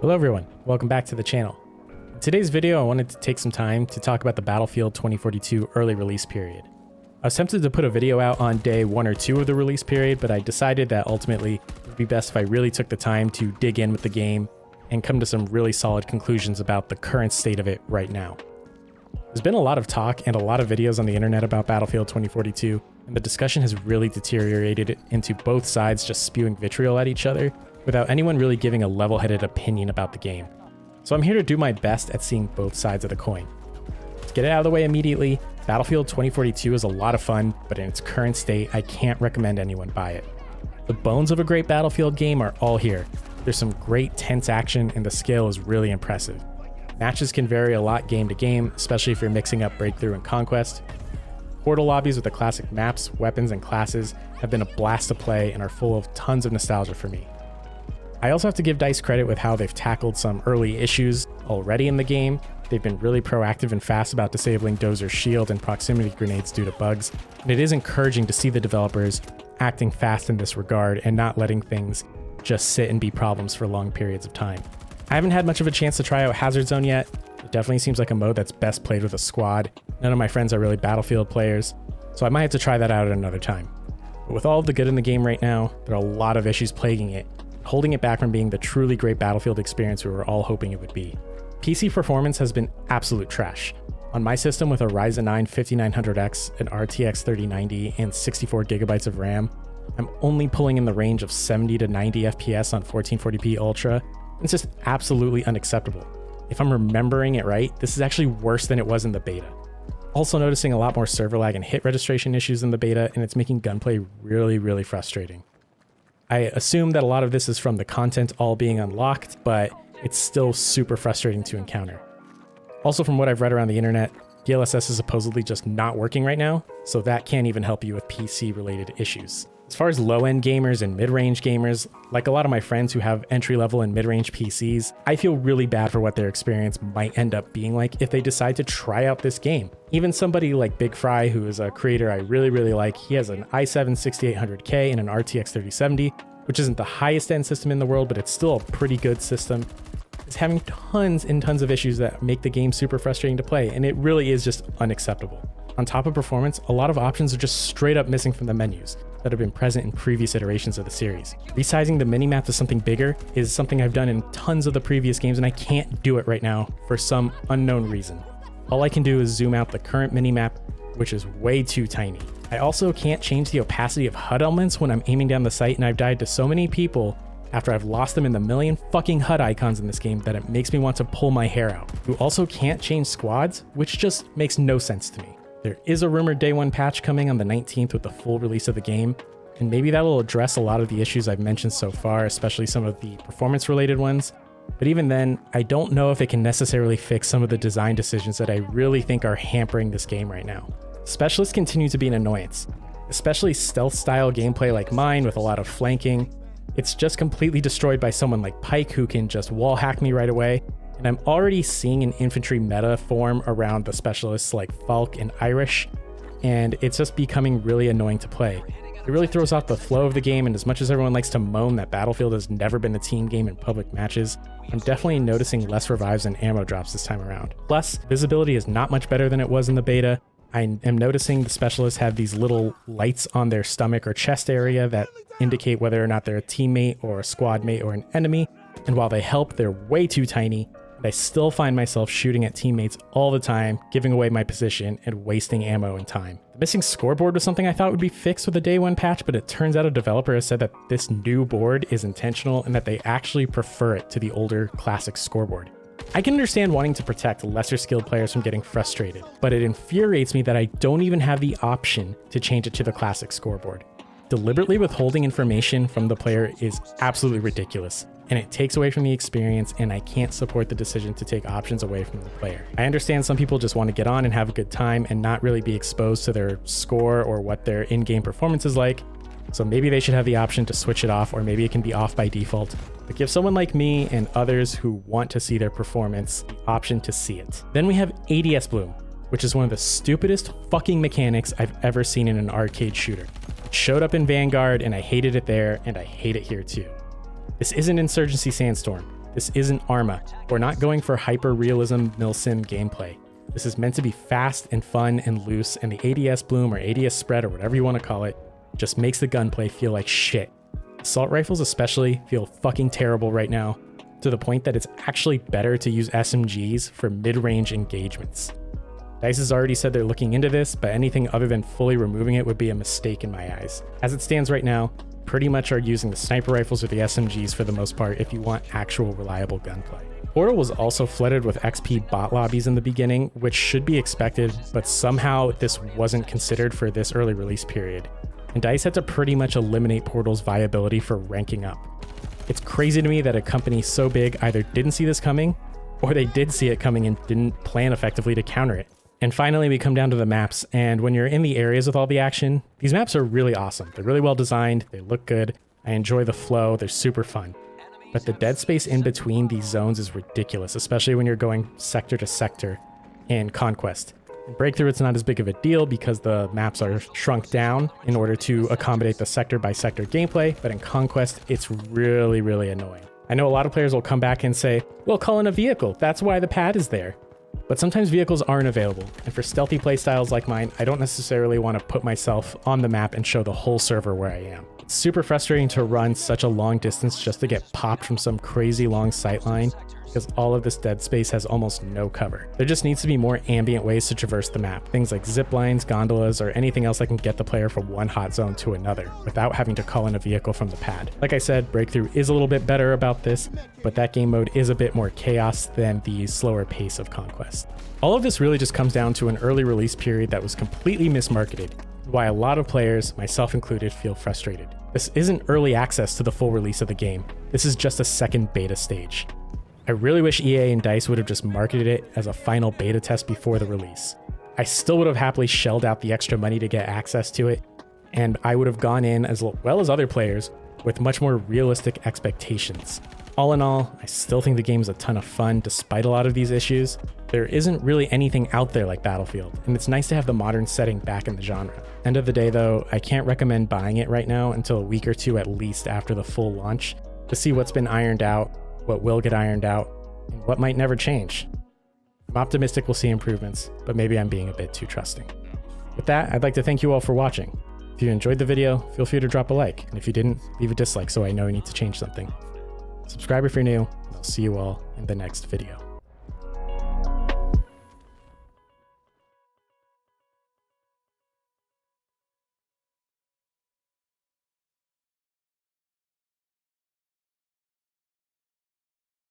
Hello everyone, welcome back to the channel. In today's video, I wanted to take some time to talk about the Battlefield 2042 early release period. I was tempted to put a video out on day 1 or 2 of the release period, but I decided that ultimately it would be best if I really took the time to dig in with the game and come to some really solid conclusions about the current state of it right now. There's been a lot of talk and a lot of videos on the internet about Battlefield 2042, and the discussion has really deteriorated into both sides just spewing vitriol at each other without anyone really giving a level-headed opinion about the game. So I'm here to do my best at seeing both sides of the coin. To get it out of the way immediately, Battlefield 2042 is a lot of fun, but in its current state, I can't recommend anyone buy it. The bones of a great Battlefield game are all here. There's some great tense action and the scale is really impressive. Matches can vary a lot game to game, especially if you're mixing up Breakthrough and Conquest. Portal lobbies with the classic maps, weapons, and classes have been a blast to play and are full of tons of nostalgia for me. I also have to give DICE credit with how they've tackled some early issues already in the game. They've been really proactive and fast about disabling Dozer's shield and proximity grenades due to bugs, and it is encouraging to see the developers acting fast in this regard and not letting things just sit and be problems for long periods of time. I haven't had much of a chance to try out Hazard Zone yet. It definitely seems like a mode that's best played with a squad. None of my friends are really Battlefield players, so I might have to try that out at another time. But with all of the good in the game right now, there are a lot of issues plaguing it, holding it back from being the truly great Battlefield experience we were all hoping it would be. PC performance has been absolute trash. On my system with a Ryzen 9 5900X, an RTX 3090, and 64 gigabytes of RAM, I'm only pulling in the range of 70 to 90 FPS on 1440p Ultra. It's just absolutely unacceptable. If I'm remembering it right, this is actually worse than it was in the beta. Also noticing a lot more server lag and hit registration issues in the beta, and it's making gunplay really frustrating. I assume that a lot of this is from the content all being unlocked, but it's still super frustrating to encounter. Also, from what I've read around the internet, DLSS is supposedly just not working right now, so that can't even help you with PC-related issues. As far as low-end gamers and mid-range gamers, like a lot of my friends who have entry-level and mid-range PCs, I feel really bad for what their experience might end up being like if they decide to try out this game. Even somebody like BigFry, who is a creator I really like, he has an i7 6800K and an RTX 3070, which isn't the highest end system in the world, but it's still a pretty good system, is having tons and tons of issues that make the game super frustrating to play, and it really is just unacceptable. On top of performance, a lot of options are just straight up missing from the menus that have been present in previous iterations of the series. Resizing the minimap to something bigger is something I've done in tons of the previous games, and I can't do it right now for some unknown reason. All I can do is zoom out the current minimap, which is way too tiny. I also can't change the opacity of HUD elements when I'm aiming down the sight, and I've died to so many people after I've lost them in the million fucking HUD icons in this game that it makes me want to pull my hair out. You also can't change squads, which just makes no sense to me. There is a rumored day 1 patch coming on the 19th with the full release of the game, and maybe that'll address a lot of the issues I've mentioned so far, especially some of the performance related ones. But even then, I don't know if it can necessarily fix some of the design decisions that I really think are hampering this game right now. Specialists continue to be an annoyance, especially stealth style gameplay like mine with a lot of flanking. It's just completely destroyed by someone like Pike who can just wall hack me right away. And I'm already seeing an infantry meta form around the specialists like Falk and Irish, and it's just becoming really annoying to play. It really throws off the flow of the game, and as much as everyone likes to moan that Battlefield has never been a team game in public matches, I'm definitely noticing less revives and ammo drops this time around. Plus, visibility is not much better than it was in the beta. I am noticing the specialists have these little lights on their stomach or chest area that indicate whether or not they're a teammate or a squad mate or an enemy, and while they help, they're way too tiny. I still find myself shooting at teammates all the time, giving away my position and wasting ammo and time. The missing scoreboard was something I thought would be fixed with a day 1 patch, but it turns out a developer has said that this new board is intentional and that they actually prefer it to the older classic scoreboard. I can understand wanting to protect lesser skilled players from getting frustrated, but it infuriates me that I don't even have the option to change it to the classic scoreboard. Deliberately withholding information from the player is absolutely ridiculous, and it takes away from the experience, and I can't support the decision to take options away from the player. I understand some people just want to get on and have a good time and not really be exposed to their score or what their in-game performance is like, so maybe they should have the option to switch it off, or maybe it can be off by default, but give someone like me and others who want to see their performance the option to see it. Then we have ADS bloom, which is one of the stupidest fucking mechanics I've ever seen in an arcade shooter. It showed up in Vanguard, and I hated it there, and I hate it here too. This isn't Insurgency Sandstorm. This isn't Arma. We're not going for hyper-realism milsim gameplay. This is meant to be fast and fun and loose, and the ADS bloom or ADS spread or whatever you want to call it just makes the gunplay feel like shit. Assault rifles especially feel fucking terrible right now, to the point that it's actually better to use SMGs for mid-range engagements. DICE has already said they're looking into this, but anything other than fully removing it would be a mistake in my eyes. As it stands right now, pretty much are using the sniper rifles or the SMGs for the most part if you want actual reliable gunplay. Portal was also flooded with XP bot lobbies in the beginning, which should be expected, but somehow this wasn't considered for this early release period. And DICE had to pretty much eliminate Portal's viability for ranking up. It's crazy to me that a company so big either didn't see this coming, or they did see it coming and didn't plan effectively to counter it. And finally, we come down to the maps, and when you're in the areas with all the action, these maps are really awesome. They're really well designed, they look good, I enjoy the flow, they're super fun. But the dead space in between these zones is ridiculous, especially when you're going sector to sector in Conquest. In Breakthrough, it's not as big of a deal because the maps are shrunk down in order to accommodate the sector by sector gameplay, but in Conquest, it's really, really annoying. I know a lot of players will come back and say, well, call in a vehicle, that's why the pad is there. But sometimes vehicles aren't available, and for stealthy playstyles like mine, I don't necessarily want to put myself on the map and show the whole server where I am. It's super frustrating to run such a long distance just to get popped from some crazy long sightline, because all of this dead space has almost no cover. There just needs to be more ambient ways to traverse the map, things like zip lines, gondolas, or anything else that can get the player from one hot zone to another without having to call in a vehicle from the pad. Like I said, Breakthrough is a little bit better about this, but that game mode is a bit more chaos than the slower pace of Conquest. All of this really just comes down to an early release period that was completely mismarketed, why a lot of players, myself included, feel frustrated. This isn't early access to the full release of the game. This is just a second beta stage. I really wish EA and DICE would have just marketed it as a final beta test before the release. I still would have happily shelled out the extra money to get access to it, and I would have gone in, as well as other players, with much more realistic expectations. All in all, I still think the game is a ton of fun despite a lot of these issues. There isn't really anything out there like Battlefield, and it's nice to have the modern setting back in the genre. End of the day though, I can't recommend buying it right now until a week or two at least after the full launch to see what's been ironed out, what will get ironed out, and what might never change. I'm optimistic we'll see improvements, but maybe I'm being a bit too trusting. With that, I'd like to thank you all for watching. If you enjoyed the video, feel free to drop a like, and if you didn't, leave a dislike so I know I need to change something. Subscribe if you're new, and I'll see you all in the next video.